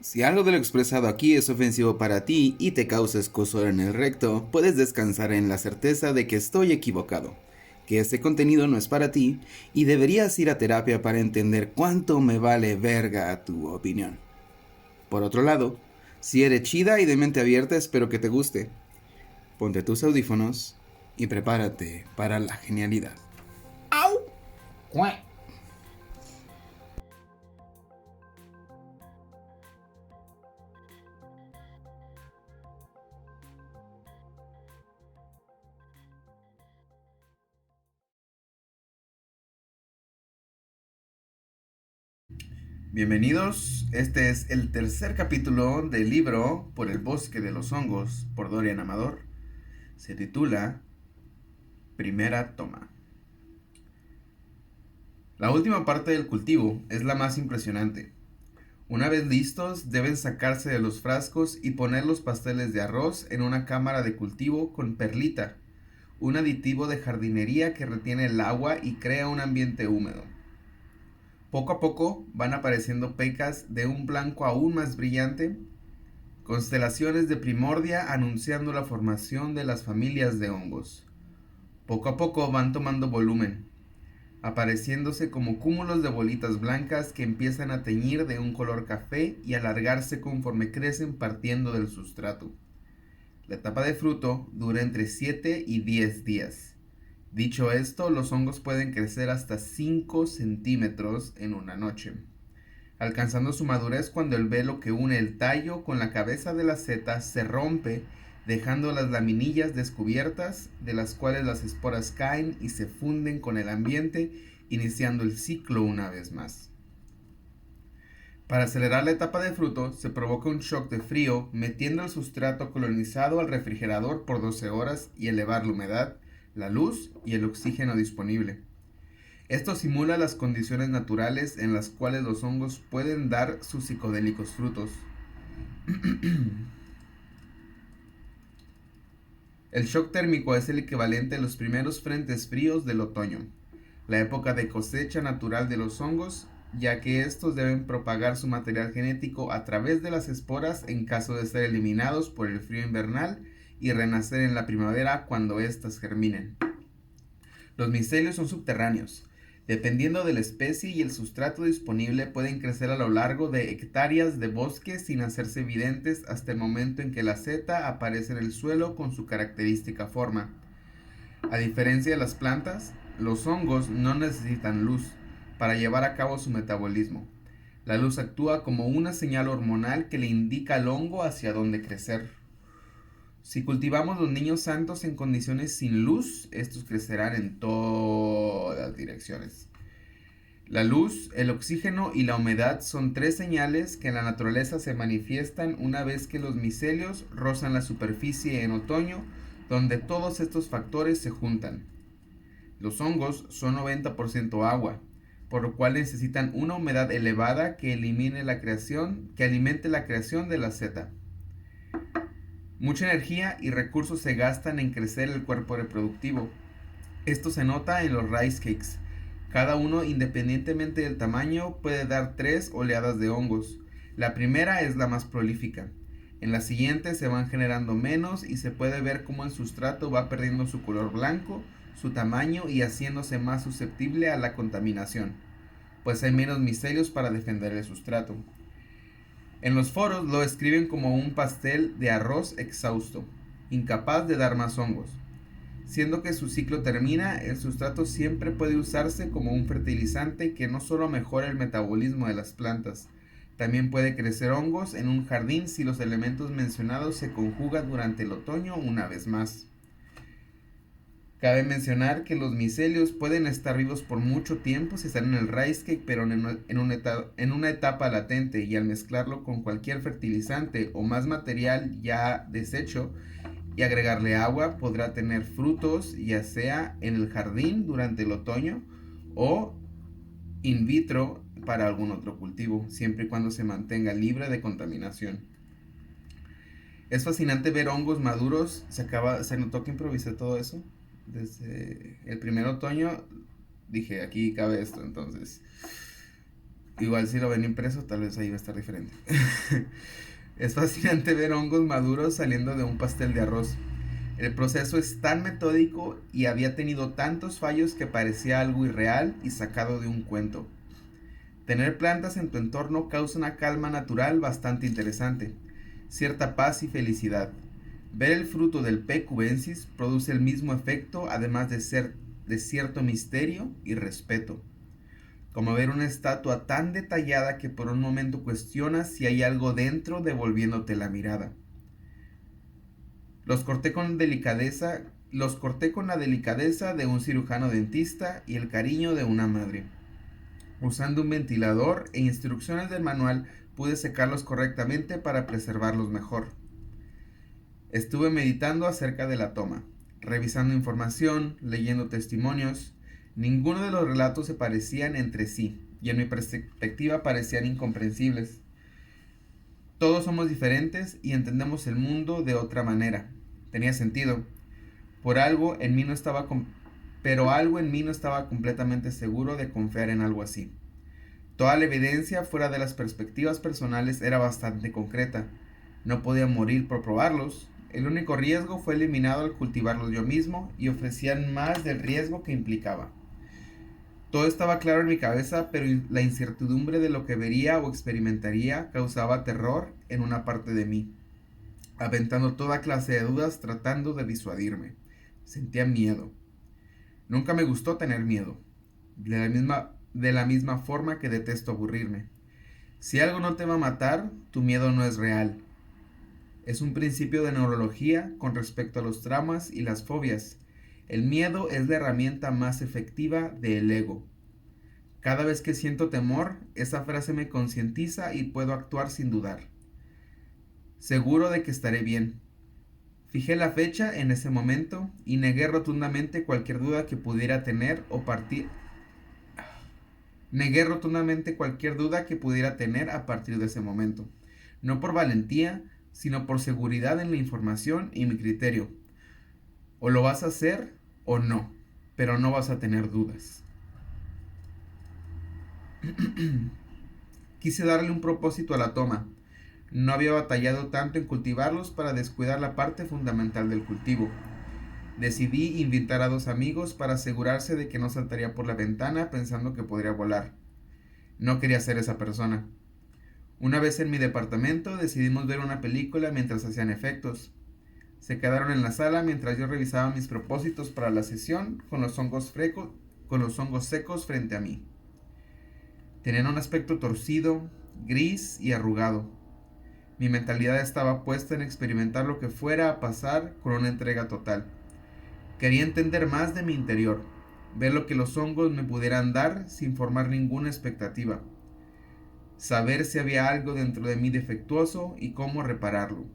Si algo de lo expresado aquí es ofensivo para ti y te causa escozor en el recto, puedes descansar en la certeza de que estoy equivocado, que este contenido no es para ti y deberías ir a terapia para entender cuánto me vale verga tu opinión. Por otro lado, si eres chida y de mente abierta, espero que te guste. Ponte tus audífonos y prepárate para la genialidad. ¡Au! ¡Cuac! Bienvenidos, este es el tercer capítulo del libro Por el bosque de los hongos por Dorian Amador. Se titula Primera toma. La última parte del cultivo es la más impresionante. Una vez listos, deben sacarse de los frascos y poner los pasteles de arroz en una cámara de cultivo con perlita, un aditivo de jardinería que retiene el agua y crea un ambiente húmedo. Poco a poco van apareciendo pecas de un blanco aún más brillante, constelaciones de primordia anunciando la formación de las familias de hongos. Poco a poco van tomando volumen, apareciéndose como cúmulos de bolitas blancas que empiezan a teñir de un color café y alargarse conforme crecen partiendo del sustrato. La etapa de fruto dura entre 7 y 10 días. Dicho esto, los hongos pueden crecer hasta 5 centímetros en una noche, alcanzando su madurez cuando el velo que une el tallo con la cabeza de la seta se rompe, dejando las laminillas descubiertas, de las cuales las esporas caen y se funden con el ambiente, iniciando el ciclo una vez más. Para acelerar la etapa de fruto, se provoca un shock de frío, metiendo el sustrato colonizado al refrigerador por 12 horas y elevar la humedad, la luz y el oxígeno disponible. Esto simula las condiciones naturales en las cuales los hongos pueden dar sus psicodélicos frutos. El shock térmico es el equivalente a los primeros frentes fríos del otoño, la época de cosecha natural de los hongos, ya que estos deben propagar su material genético a través de las esporas en caso de ser eliminados por el frío invernal y renacer en la primavera cuando éstas germinen. Los micelios son subterráneos. Dependiendo de la especie y el sustrato disponible, pueden crecer a lo largo de hectáreas de bosque sin hacerse evidentes hasta el momento en que la seta aparece en el suelo con su característica forma. A diferencia de las plantas, los hongos no necesitan luz para llevar a cabo su metabolismo. La luz actúa como una señal hormonal que le indica al hongo hacia dónde crecer. Si cultivamos los niños santos en condiciones sin luz, estos crecerán en todas direcciones. La luz, el oxígeno y la humedad son tres señales que en la naturaleza se manifiestan una vez que los micelios rozan la superficie en otoño, donde todos estos factores se juntan. Los hongos son 90% agua, por lo cual necesitan una humedad elevada que alimente la creación de la seta. Mucha energía y recursos se gastan en crecer el cuerpo reproductivo. Esto se nota en los rice cakes. Cada uno, independientemente del tamaño, puede dar 3 oleadas de hongos. La primera es la más prolífica. En la siguiente se van generando menos y se puede ver cómo el sustrato va perdiendo su color blanco, su tamaño y haciéndose más susceptible a la contaminación, pues hay menos micelios para defender el sustrato. En los foros lo escriben como un pastel de arroz exhausto, incapaz de dar más hongos. Siendo que su ciclo termina, el sustrato siempre puede usarse como un fertilizante que no solo mejora el metabolismo de las plantas, también puede crecer hongos en un jardín si los elementos mencionados se conjugan durante el otoño una vez más. Cabe mencionar que los micelios pueden estar vivos por mucho tiempo si están en el rice cake, pero en una etapa latente, y al mezclarlo con cualquier fertilizante o más material ya deshecho y agregarle agua, podrá tener frutos ya sea en el jardín durante el otoño o in vitro para algún otro cultivo, siempre y cuando se mantenga libre de contaminación. Es fascinante ver hongos maduros. Se notó que improvisé todo eso. Desde el primer otoño dije, aquí cabe esto, entonces. Igual si lo ven impreso, tal vez ahí va a estar diferente. Es fascinante ver hongos maduros saliendo de un pastel de arroz. El proceso es tan metódico y había tenido tantos fallos que parecía algo irreal y sacado de un cuento. Tener plantas en tu entorno causa una calma natural bastante interesante, cierta paz y felicidad. Ver el fruto del P. cubensis produce el mismo efecto, además de ser de cierto misterio y respeto. Como ver una estatua tan detallada que por un momento cuestionas si hay algo dentro devolviéndote la mirada. Los corté con la delicadeza de un cirujano dentista y el cariño de una madre. Usando un ventilador e instrucciones del manual pude secarlos correctamente para preservarlos mejor. Estuve meditando acerca de la toma, revisando información, leyendo testimonios. Ninguno de los relatos se parecían entre sí y en mi perspectiva parecían incomprensibles. Todos somos diferentes y entendemos el mundo de otra manera. Tenía sentido. Por algo en mí no estaba Pero algo en mí no estaba completamente seguro de confiar en algo así. Toda la evidencia fuera de las perspectivas personales era bastante concreta. No podía morir por probarlos. El único riesgo fue eliminado al cultivarlos yo mismo y ofrecían más del riesgo que implicaba. Todo estaba claro en mi cabeza, pero la incertidumbre de lo que vería o experimentaría causaba terror en una parte de mí, aventando toda clase de dudas tratando de disuadirme. Sentía miedo. Nunca me gustó tener miedo, de la misma forma que detesto aburrirme. Si algo no te va a matar, tu miedo no es real. Es un principio de neurología con respecto a los traumas y las fobias. El miedo es la herramienta más efectiva del ego. Cada vez que siento temor, esa frase me concientiza y puedo actuar sin dudar. Seguro de que estaré bien. Fijé la fecha en ese momento y negué rotundamente cualquier duda que pudiera tener o partir. Negué rotundamente cualquier duda que pudiera tener a partir de ese momento. No por valentía, sino por seguridad en la información y mi criterio. O lo vas a hacer o no, pero no vas a tener dudas. Quise darle un propósito a la toma. No había batallado tanto en cultivarlos para descuidar la parte fundamental del cultivo. Decidí invitar a 2 amigos para asegurarse de que no saltaría por la ventana pensando que podría volar. No quería ser esa persona. Una vez en mi departamento decidimos ver una película mientras hacían efectos. Se quedaron en la sala mientras yo revisaba mis propósitos para la sesión con los hongos secos frente a mí. Tenían un aspecto torcido, gris y arrugado. Mi mentalidad estaba puesta en experimentar lo que fuera a pasar con una entrega total. Quería entender más de mi interior, ver lo que los hongos me pudieran dar sin formar ninguna expectativa. Saber si había algo dentro de mí defectuoso y cómo repararlo.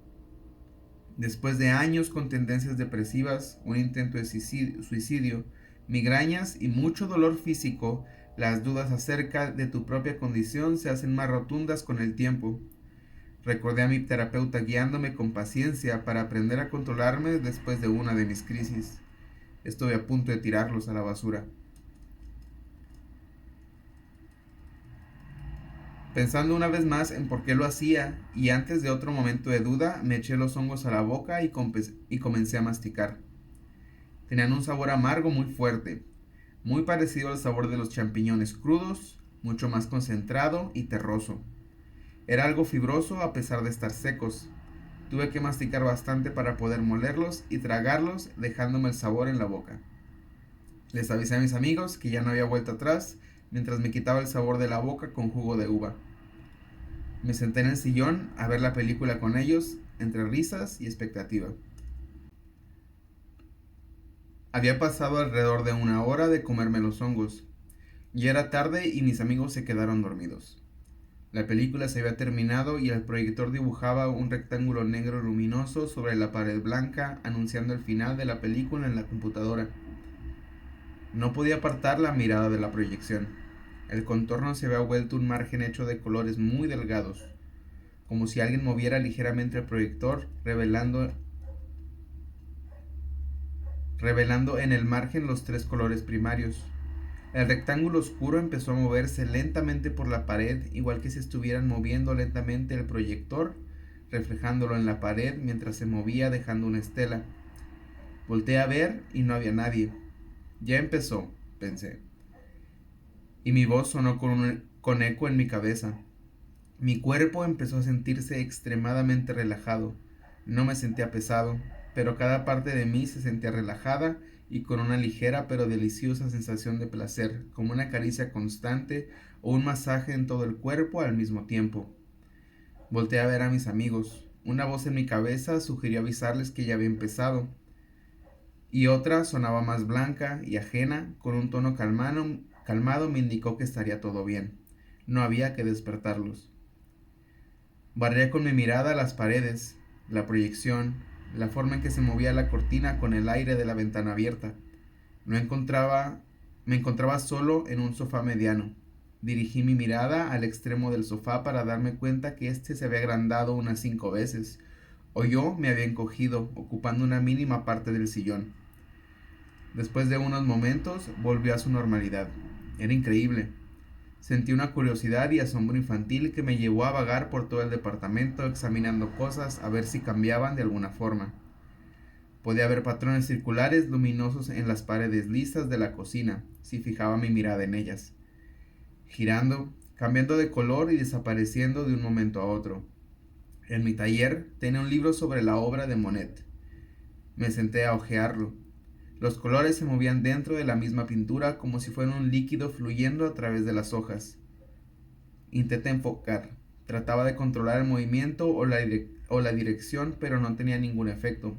Después de años con tendencias depresivas, un intento de suicidio, migrañas y mucho dolor físico, las dudas acerca de tu propia condición se hacen más rotundas con el tiempo. Recordé a mi terapeuta guiándome con paciencia para aprender a controlarme después de una de mis crisis. Estuve a punto de tirarlos a la basura. Pensando una vez más en por qué lo hacía, y antes de otro momento de duda, me eché los hongos a la boca y comencé a masticar. Tenían un sabor amargo muy fuerte, muy parecido al sabor de los champiñones crudos, mucho más concentrado y terroso. Era algo fibroso a pesar de estar secos. Tuve que masticar bastante para poder molerlos y tragarlos, dejándome el sabor en la boca. Les avisé a mis amigos que ya no había vuelta atrás, mientras me quitaba el sabor de la boca con jugo de uva. Me senté en el sillón a ver la película con ellos, entre risas y expectativa. Había pasado alrededor de 1 hora de comerme los hongos. Ya era tarde y mis amigos se quedaron dormidos. La película se había terminado y el proyector dibujaba un rectángulo negro luminoso sobre la pared blanca, anunciando el final de la película en la computadora. No podía apartar la mirada de la proyección. El contorno se había vuelto un margen hecho de colores muy delgados, como si alguien moviera ligeramente el proyector, revelando en el margen los 3 colores primarios. El rectángulo oscuro empezó a moverse lentamente por la pared, igual que si estuvieran moviendo lentamente el proyector, reflejándolo en la pared mientras se movía dejando una estela. Volteé a ver y no había nadie. Ya empezó, pensé, y mi voz sonó con eco en mi cabeza. Mi cuerpo empezó a sentirse extremadamente relajado. No me sentía pesado, pero cada parte de mí se sentía relajada y con una ligera pero deliciosa sensación de placer, como una caricia constante o un masaje en todo el cuerpo al mismo tiempo. Volteé a ver a mis amigos. Una voz en mi cabeza sugirió avisarles que ya había empezado, y otra sonaba más blanca y ajena, con un tono calmado me indicó que estaría todo bien. No había que despertarlos. Barría con mi mirada las paredes, la proyección, la forma en que se movía la cortina con el aire de la ventana abierta. No encontraba, Me encontraba solo en un sofá mediano. Dirigí mi mirada al extremo del sofá para darme cuenta que éste se había agrandado unas 5 veces, o yo me había encogido, ocupando una mínima parte del sillón. Después de unos momentos, volvió a su normalidad. Era increíble. Sentí una curiosidad y asombro infantil que me llevó a vagar por todo el departamento examinando cosas a ver si cambiaban de alguna forma. Podía ver patrones circulares luminosos en las paredes lisas de la cocina, si fijaba mi mirada en ellas, girando, cambiando de color y desapareciendo de un momento a otro. En mi taller tenía un libro sobre la obra de Monet. Me senté a hojearlo. Los colores se movían dentro de la misma pintura como si fuera un líquido fluyendo a través de las hojas. Intenté enfocar. Trataba de controlar el movimiento o la dirección, pero no tenía ningún efecto.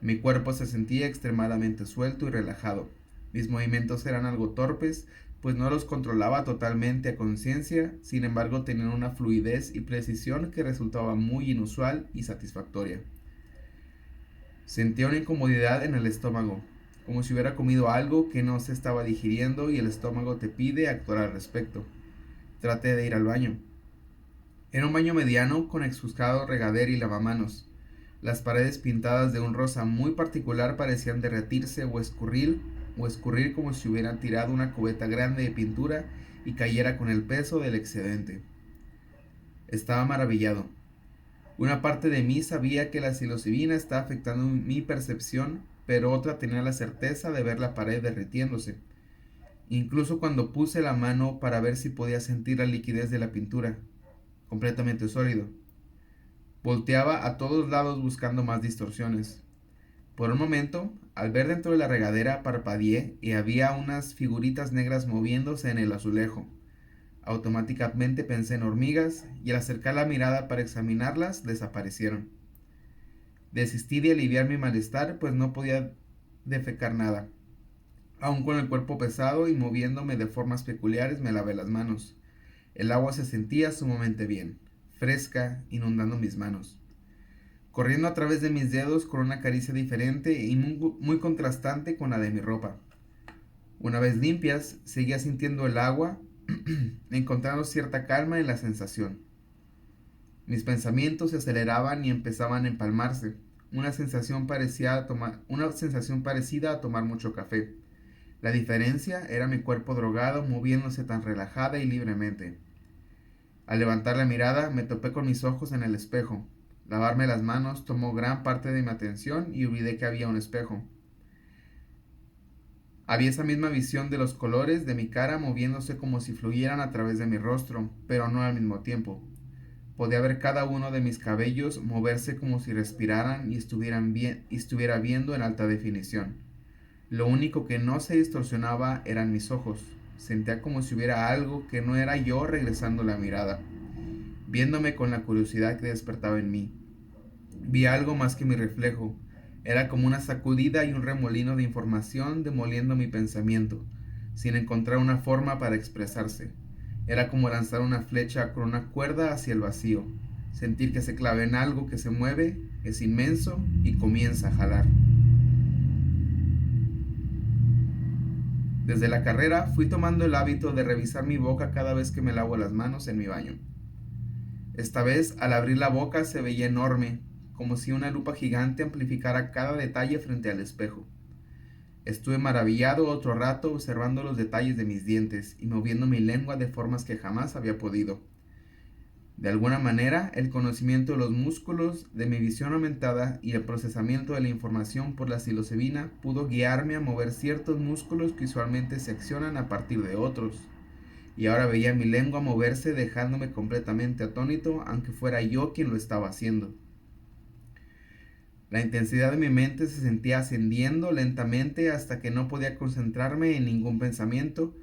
Mi cuerpo se sentía extremadamente suelto y relajado. Mis movimientos eran algo torpes, pues no los controlaba totalmente a conciencia, sin embargo tenían una fluidez y precisión que resultaba muy inusual y satisfactoria. Sentía una incomodidad en el estómago, como si hubiera comido algo que no se estaba digiriendo y el estómago te pide actuar al respecto. Traté de ir al baño. Era un baño mediano con excusado, regadera y lavamanos. Las paredes pintadas de un rosa muy particular parecían derretirse o escurrir como si hubieran tirado una cubeta grande de pintura y cayera con el peso del excedente. Estaba maravillado. Una parte de mí sabía que la psilocibina estaba afectando mi percepción, pero otra tenía la certeza de ver la pared derritiéndose, incluso cuando puse la mano para ver si podía sentir la liquidez de la pintura, completamente sólido. Volteaba a todos lados buscando más distorsiones. Por un momento, al ver dentro de la regadera, parpadeé y había unas figuritas negras moviéndose en el azulejo. Automáticamente pensé en hormigas y al acercar la mirada para examinarlas, desaparecieron. Desistí de aliviar mi malestar, pues no podía defecar nada. Aun con el cuerpo pesado y moviéndome de formas peculiares, me lavé las manos. El agua se sentía sumamente bien, fresca, inundando mis manos, corriendo a través de mis dedos con una caricia diferente y muy contrastante con la de mi ropa. Una vez limpias, seguía sintiendo el agua, encontrando cierta calma en la sensación. Mis pensamientos se aceleraban y empezaban a empalmarse, una sensación parecida a tomar mucho café. La diferencia era mi cuerpo drogado moviéndose tan relajada y libremente. Al levantar la mirada me topé con mis ojos en el espejo. Lavarme las manos tomó gran parte de mi atención y olvidé que había un espejo. Había esa misma visión de los colores de mi cara moviéndose como si fluyeran a través de mi rostro, pero no al mismo tiempo. Podía ver cada uno de mis cabellos moverse como si respiraran y estuviera viendo en alta definición. Lo único que no se distorsionaba eran mis ojos. Sentía como si hubiera algo que no era yo regresando la mirada, viéndome con la curiosidad que despertaba en mí. Vi algo más que mi reflejo. Era como una sacudida y un remolino de información demoliendo mi pensamiento, sin encontrar una forma para expresarse. Era como lanzar una flecha con una cuerda hacia el vacío, sentir que se clava en algo que se mueve, es inmenso y comienza a jalar. Desde la carrera fui tomando el hábito de revisar mi boca cada vez que me lavo las manos en mi baño. Esta vez, al abrir la boca se veía enorme, como si una lupa gigante amplificara cada detalle frente al espejo. Estuve maravillado otro rato observando los detalles de mis dientes y moviendo mi lengua de formas que jamás había podido. De alguna manera, el conocimiento de los músculos, de mi visión aumentada y el procesamiento de la información por la psilocibina pudo guiarme a mover ciertos músculos que usualmente se accionan a partir de otros. Y ahora veía mi lengua moverse dejándome completamente atónito, aunque fuera yo quien lo estaba haciendo. La intensidad de mi mente se sentía ascendiendo lentamente hasta que no podía concentrarme en ningún pensamiento,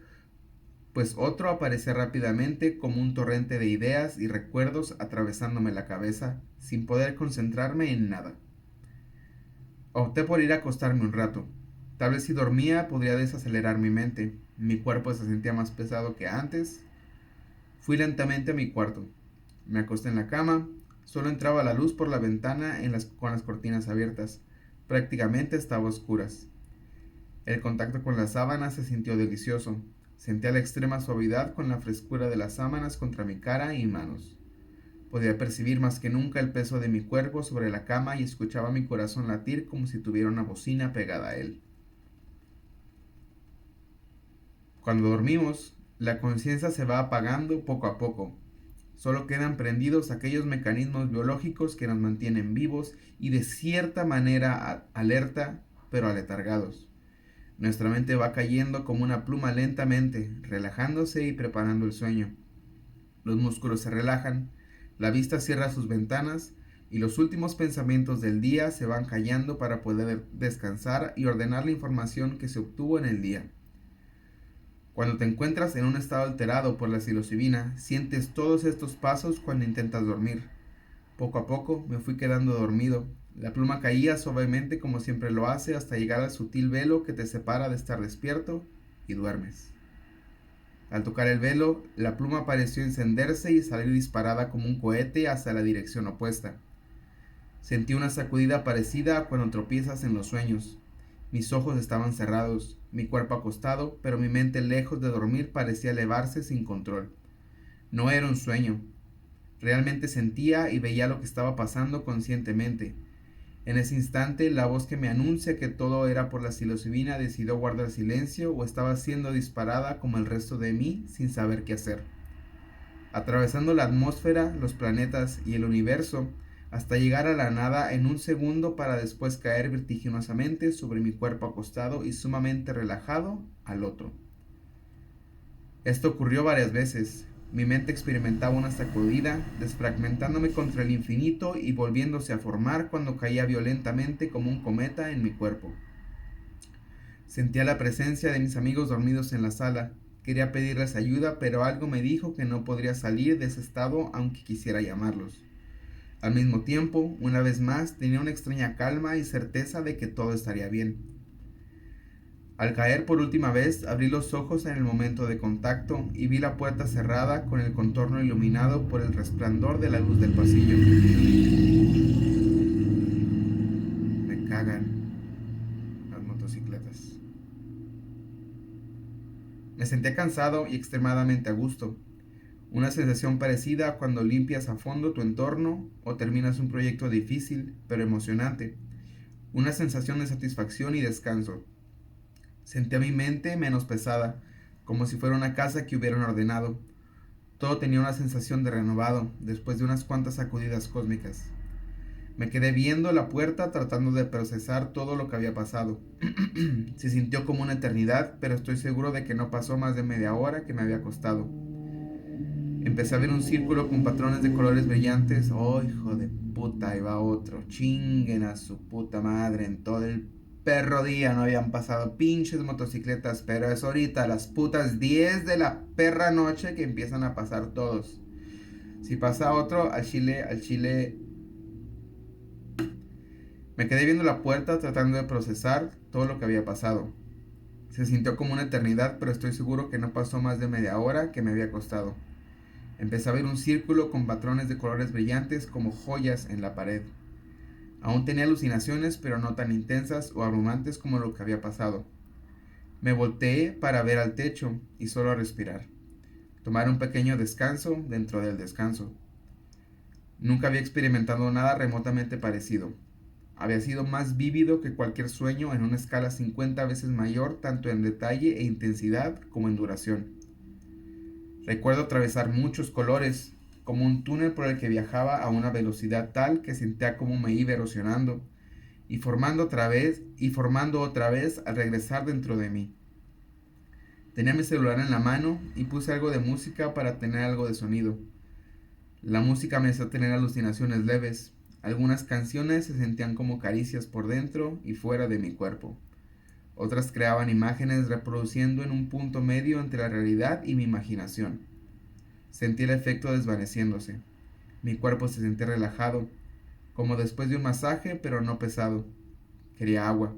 pues otro aparecía rápidamente como un torrente de ideas y recuerdos atravesándome la cabeza, sin poder concentrarme en nada. Opté por ir a acostarme un rato. Tal vez si dormía podría desacelerar mi mente. Mi cuerpo se sentía más pesado que antes. Fui lentamente a mi cuarto. Me acosté en la cama. Solo entraba la luz por la ventana con las cortinas abiertas. Prácticamente estaba a oscuras. El contacto con las sábanas se sintió delicioso. Sentía la extrema suavidad con la frescura de las sábanas contra mi cara y manos. Podía percibir más que nunca el peso de mi cuerpo sobre la cama y escuchaba mi corazón latir como si tuviera una bocina pegada a él. Cuando dormimos, la conciencia se va apagando poco a poco. Solo quedan prendidos aquellos mecanismos biológicos que nos mantienen vivos y de cierta manera alerta, pero aletargados. Nuestra mente va cayendo como una pluma lentamente, relajándose y preparando el sueño. Los músculos se relajan, la vista cierra sus ventanas y los últimos pensamientos del día se van callando para poder descansar y ordenar la información que se obtuvo en el día. Cuando te encuentras en un estado alterado por la psilocibina, sientes todos estos pasos cuando intentas dormir. Poco a poco me fui quedando dormido. La pluma caía suavemente como siempre lo hace hasta llegar al sutil velo que te separa de estar despierto y duermes. Al tocar el velo, la pluma pareció encenderse y salir disparada como un cohete hacia la dirección opuesta. Sentí una sacudida parecida a cuando tropiezas en los sueños. Mis ojos estaban cerrados, mi cuerpo acostado, pero mi mente lejos de dormir parecía elevarse sin control. No era un sueño. Realmente sentía y veía lo que estaba pasando conscientemente. En ese instante, la voz que me anuncia que todo era por la psilocibina decidió guardar silencio o estaba siendo disparada como el resto de mí sin saber qué hacer. Atravesando la atmósfera, los planetas y el universo, hasta llegar a la nada en un segundo para después caer vertiginosamente sobre mi cuerpo acostado y sumamente relajado al otro. Esto ocurrió varias veces. Mi mente experimentaba una sacudida, desfragmentándome contra el infinito y volviéndose a formar cuando caía violentamente como un cometa en mi cuerpo. Sentía la presencia de mis amigos dormidos en la sala. Quería pedirles ayuda, pero algo me dijo que no podría salir de ese estado aunque quisiera llamarlos. Al mismo tiempo, una vez más, tenía una extraña calma y certeza de que todo estaría bien. Al caer por última vez, abrí los ojos en el momento de contacto y vi la puerta cerrada con el contorno iluminado por el resplandor de la luz del pasillo. Me cagan las motocicletas. Me sentía cansado y extremadamente a gusto. Una sensación parecida a cuando limpias a fondo tu entorno o terminas un proyecto difícil pero emocionante. Una sensación de satisfacción y descanso. Sentía mi mente menos pesada, como si fuera una casa que hubieran ordenado. Todo tenía una sensación de renovado, después de unas cuantas sacudidas cósmicas. Me quedé viendo la puerta tratando de procesar todo lo que había pasado. Se sintió como una eternidad, pero estoy seguro de que no pasó más de media hora que me había acostado. Empecé a ver un círculo con patrones de colores brillantes. ¡Oh, hijo de puta! Ahí va otro. Chinguen a su puta madre. En todo el perro día no habían pasado pinches motocicletas, pero es ahorita a las putas 10 de la perra noche que empiezan a pasar todos. Si pasa otro, al chile. Me quedé viendo la puerta tratando de procesar todo lo que había pasado. Se sintió como una eternidad, pero estoy seguro que no pasó más de media hora que me había acostado. Empecé a ver un círculo con patrones de colores brillantes como joyas en la pared. Aún tenía alucinaciones, pero no tan intensas o abrumantes como lo que había pasado. Me volteé para ver al techo y solo a respirar. Tomar un pequeño descanso dentro del descanso. Nunca había experimentado nada remotamente parecido. Había sido más vívido que cualquier sueño en una escala 50 veces mayor, tanto en detalle e intensidad como en duración. Recuerdo atravesar muchos colores, como un túnel por el que viajaba a una velocidad tal que sentía como me iba erosionando, y formando otra vez al regresar dentro de mí. Tenía mi celular en la mano y puse algo de música para tener algo de sonido. La música me hizo tener alucinaciones leves. Algunas canciones se sentían como caricias por dentro y fuera de mi cuerpo. Otras creaban imágenes reproduciendo en un punto medio entre la realidad y mi imaginación. Sentí el efecto desvaneciéndose. Mi cuerpo se sentía relajado, como después de un masaje, pero no pesado. Quería agua.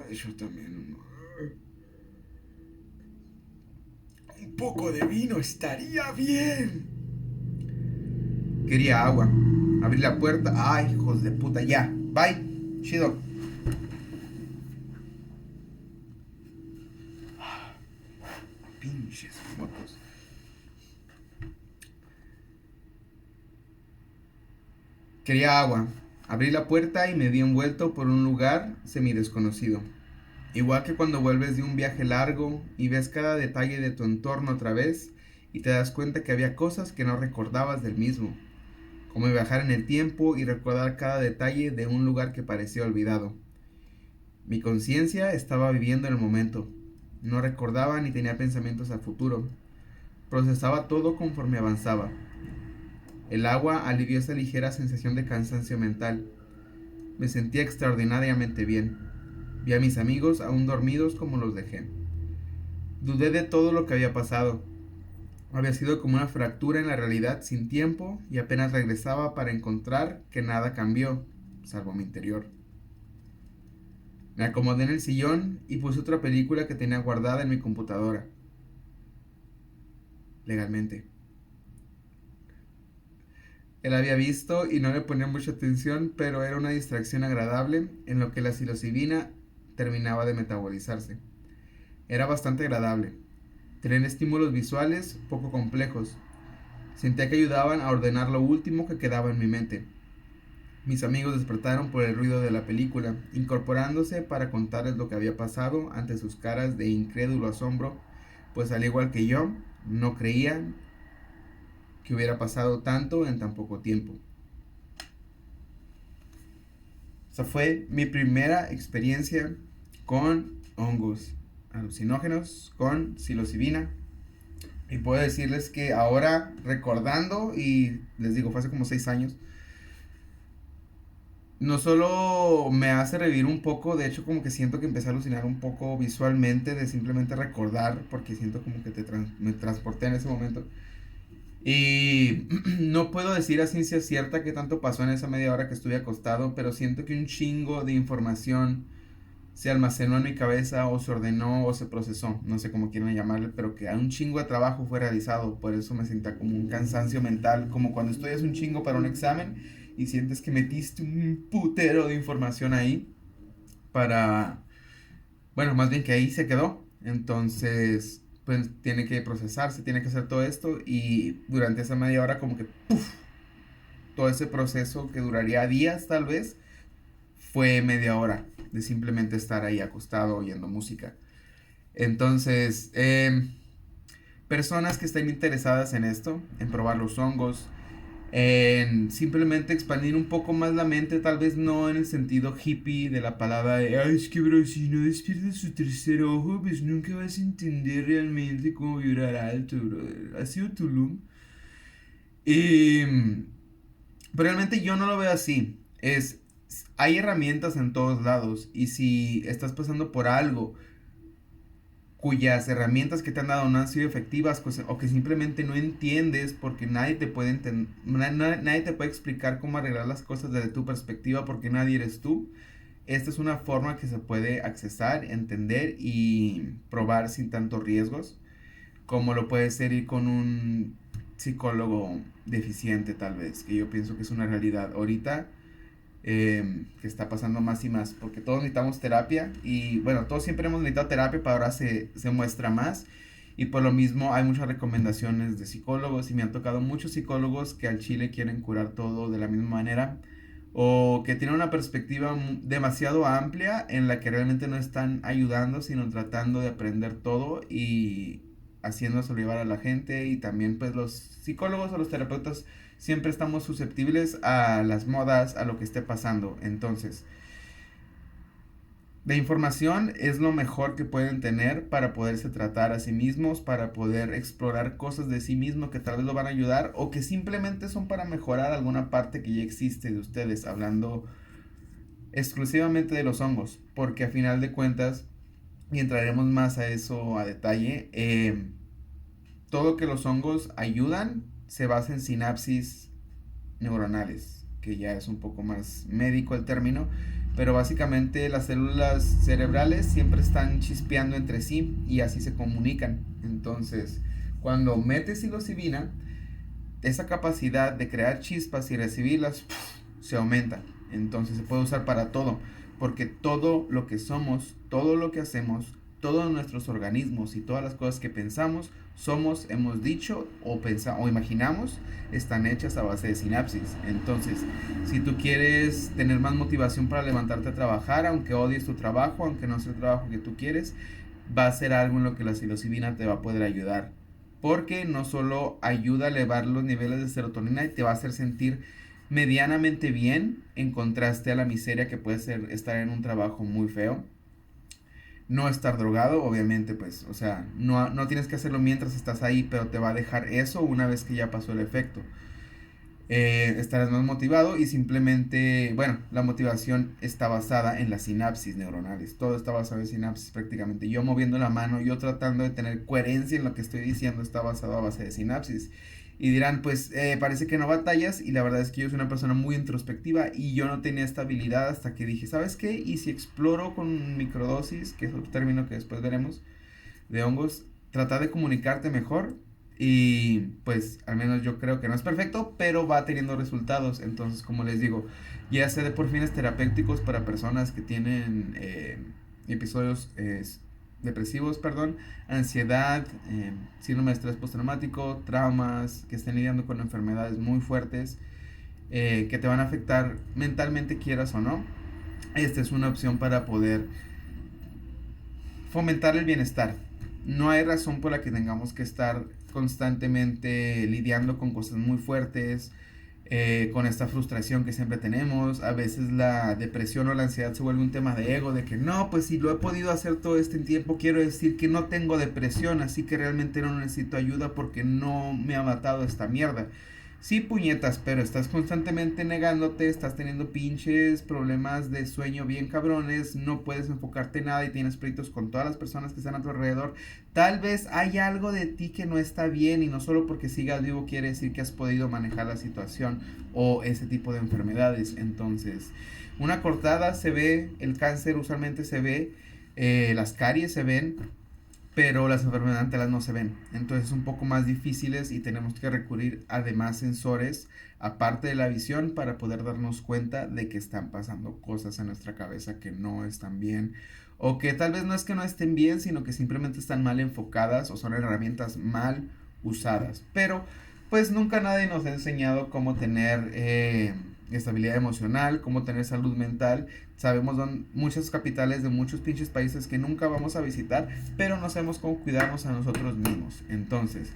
Ay, yo también. Un poco de vino estaría bien. Quería agua. Abrí la puerta. Ay, hijos de puta, ya. Bye. Chido. Pinches motos. Quería agua. Abrí la puerta y me vi envuelto por un lugar semidesconocido. Igual que cuando vuelves de un viaje largo y ves cada detalle de tu entorno otra vez y te das cuenta que había cosas que no recordabas del mismo. Como viajar en el tiempo y recordar cada detalle de un lugar que parecía olvidado. Mi conciencia estaba viviendo el momento. No recordaba ni tenía pensamientos al futuro. Procesaba todo conforme avanzaba. El agua alivió esa ligera sensación de cansancio mental. Me sentía extraordinariamente bien. Vi a mis amigos aún dormidos como los dejé. Dudé de todo lo que había pasado. Había sido como una fractura en la realidad sin tiempo y apenas regresaba para encontrar que nada cambió, salvo mi interior. Me acomodé en el sillón y puse otra película que tenía guardada en mi computadora. Legalmente. Él había visto y no le ponía mucha atención, pero era una distracción agradable en lo que la psilocibina terminaba de metabolizarse. Era bastante agradable. Tenían estímulos visuales poco complejos. Sentía que ayudaban a ordenar lo último que quedaba en mi mente. Mis amigos despertaron por el ruido de la película, incorporándose para contarles lo que había pasado ante sus caras de incrédulo asombro, pues al igual que yo, no creían que hubiera pasado tanto en tan poco tiempo. Esa fue mi primera experiencia con hongos alucinógenos, con psilocibina. Y puedo decirles que ahora recordando, y les digo, fue hace como 6 años, no solo me hace revivir un poco, de hecho como que siento que empecé a alucinar un poco visualmente de simplemente recordar, porque siento como que me transporté en ese momento. Y no puedo decir a ciencia cierta qué tanto pasó en esa media hora que estuve acostado, pero siento que un chingo de información se almacenó en mi cabeza o se ordenó o se procesó, no sé cómo quieren llamarle, pero que un chingo de trabajo fue realizado, por eso me sentía como un cansancio mental, como cuando estudias un chingo para un examen y sientes que metiste un putero de información ahí para, bueno, más bien que ahí se quedó, entonces pues tiene que procesarse, tiene que hacer todo esto y durante esa media hora como que ¡puf! Todo ese proceso que duraría días tal vez fue media hora de simplemente estar ahí acostado oyendo música. Entonces, personas que estén interesadas en esto, en probar los hongos, en simplemente expandir un poco más la mente, tal vez no en el sentido hippie de la palabra de, ay, es que bro, si no despiertas su tercer ojo, pues nunca vas a entender realmente cómo vibrar alto, brother. Ha sido Tulum. Y realmente yo no lo veo así. Hay herramientas en todos lados y si estás pasando por algo cuyas herramientas que te han dado no han sido efectivas o que simplemente no entiendes porque nadie te puede nadie te puede explicar cómo arreglar las cosas desde tu perspectiva porque nadie eres tú. Esta es una forma que se puede accesar, entender y probar sin tantos riesgos como lo puede ser ir con un psicólogo deficiente tal vez, que yo pienso que es una realidad ahorita, que está pasando más y más, porque todos necesitamos terapia y bueno, todos siempre hemos necesitado terapia, pero ahora se muestra más y por lo mismo hay muchas recomendaciones de psicólogos y me han tocado muchos psicólogos que al chile quieren curar todo de la misma manera, o que tienen una perspectiva demasiado amplia en la que realmente no están ayudando, sino tratando de aprender todo y haciéndose llevar a la gente. Y también pues los psicólogos o los terapeutas siempre estamos susceptibles a las modas, a lo que esté pasando. Entonces, la información es lo mejor que pueden tener para poderse tratar a sí mismos, para poder explorar cosas de sí mismo que tal vez lo van a ayudar o que simplemente son para mejorar alguna parte que ya existe de ustedes, hablando exclusivamente de los hongos, porque a final de cuentas, y entraremos más a eso a detalle, todo que los hongos ayudan se basa en sinapsis neuronales, que ya es un poco más médico el término, pero básicamente las células cerebrales siempre están chispeando entre sí y así se comunican. Entonces, cuando metes psilocibina, esa capacidad de crear chispas y recibirlas se aumenta. Entonces se puede usar para todo, porque todo lo que somos, todo lo que hacemos, todos nuestros organismos y todas las cosas que pensamos, somos, hemos dicho o imaginamos, están hechas a base de sinapsis. Entonces, si tú quieres tener más motivación para levantarte a trabajar, aunque odies tu trabajo, aunque no sea el trabajo que tú quieres, va a ser algo en lo que la psilocibina te va a poder ayudar. Porque no solo ayuda a elevar los niveles de serotonina y te va a hacer sentir medianamente bien en contraste a la miseria que puede ser estar en un trabajo muy feo. No estar drogado, obviamente, pues, o sea, no tienes que hacerlo mientras estás ahí, pero te va a dejar eso una vez que ya pasó el efecto. Estarás más motivado y simplemente, bueno, la motivación está basada en las sinapsis neuronales. Todo está basado en sinapsis prácticamente. Yo moviendo la mano, yo tratando de tener coherencia en lo que estoy diciendo, está basado a base de sinapsis. Y dirán, pues parece que no batallas, y la verdad es que yo soy una persona muy introspectiva y yo no tenía esta habilidad hasta que dije, ¿sabes qué? Y si exploro con microdosis, que es otro término que después veremos, de hongos, tratar de comunicarte mejor. Y pues al menos yo creo que no es perfecto, pero va teniendo resultados. Entonces, como les digo, ya sea de por fines terapéuticos para personas que tienen episodios depresivos, perdón, ansiedad, síndrome de estrés postraumático, traumas, que estén lidiando con enfermedades muy fuertes, que te van a afectar mentalmente, quieras o no. Esta es una opción para poder fomentar el bienestar. No hay razón por la que tengamos que estar constantemente lidiando con cosas muy fuertes, con esta frustración que siempre tenemos. A veces la depresión o la ansiedad se vuelve un tema de ego, de que no, pues si lo he podido hacer todo este tiempo, quiero decir que no tengo depresión, así que realmente no necesito ayuda porque no me ha matado esta mierda. Sí, puñetas, pero estás constantemente negándote, estás teniendo pinches problemas de sueño bien cabrones, no puedes enfocarte en nada y tienes pleitos con todas las personas que están a tu alrededor. Tal vez hay algo de ti que no está bien y no solo porque sigas vivo quiere decir que has podido manejar la situación o ese tipo de enfermedades. Entonces, una cortada se ve, el cáncer usualmente se ve, las caries se ven, pero las enfermedades antelas no se ven. Entonces un poco más difíciles y tenemos que recurrir a demás sensores aparte de la visión para poder darnos cuenta de que están pasando cosas en nuestra cabeza que no están bien o que tal vez no es que no estén bien, sino que simplemente están mal enfocadas o son herramientas mal usadas. Pero pues nunca nadie nos ha enseñado cómo tener estabilidad emocional, cómo tener salud mental. Sabemos muchas capitales de muchos pinches países que nunca vamos a visitar, pero no sabemos cómo cuidarnos a nosotros mismos. Entonces,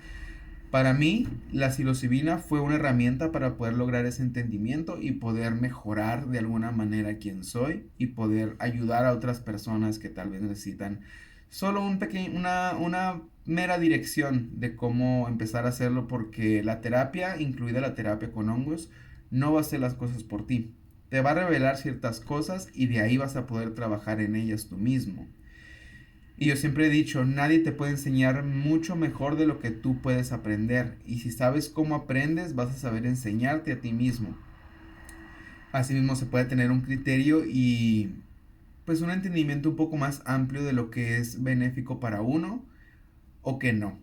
para mí, la psilocibina fue una herramienta para poder lograr ese entendimiento y poder mejorar de alguna manera quién soy y poder ayudar a otras personas que tal vez necesitan solo una mera dirección de cómo empezar a hacerlo, porque la terapia, incluida la terapia con hongos, no va a hacer las cosas por ti. Te va a revelar ciertas cosas y de ahí vas a poder trabajar en ellas tú mismo. Y yo siempre he dicho, nadie te puede enseñar mucho mejor de lo que tú puedes aprender. Y si sabes cómo aprendes, vas a saber enseñarte a ti mismo. Asimismo, se puede tener un criterio y pues un entendimiento un poco más amplio de lo que es benéfico para uno o que no.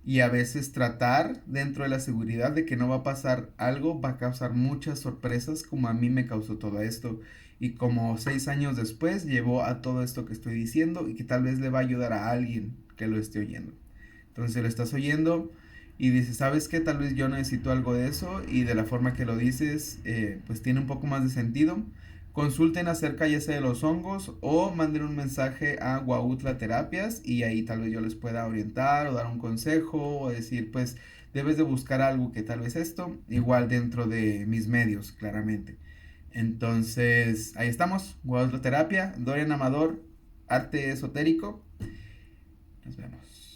Y a veces tratar dentro de la seguridad de que no va a pasar algo va a causar muchas sorpresas, como a mí me causó todo esto y como 6 años después llevó a todo esto que estoy diciendo y que tal vez le va a ayudar a alguien que lo esté oyendo. Entonces, si lo estás oyendo, y dices, ¿sabes qué? Tal vez yo necesito algo de eso y de la forma que lo dices, pues tiene un poco más de sentido. Consulten acerca ya sea de los hongos o manden un mensaje a Guautla Terapias y ahí tal vez yo les pueda orientar o dar un consejo o decir, pues debes de buscar algo que tal vez esto, igual dentro de mis medios, claramente. Entonces, ahí estamos, Guautla Terapia, Dorian Amador, arte esotérico. Nos vemos.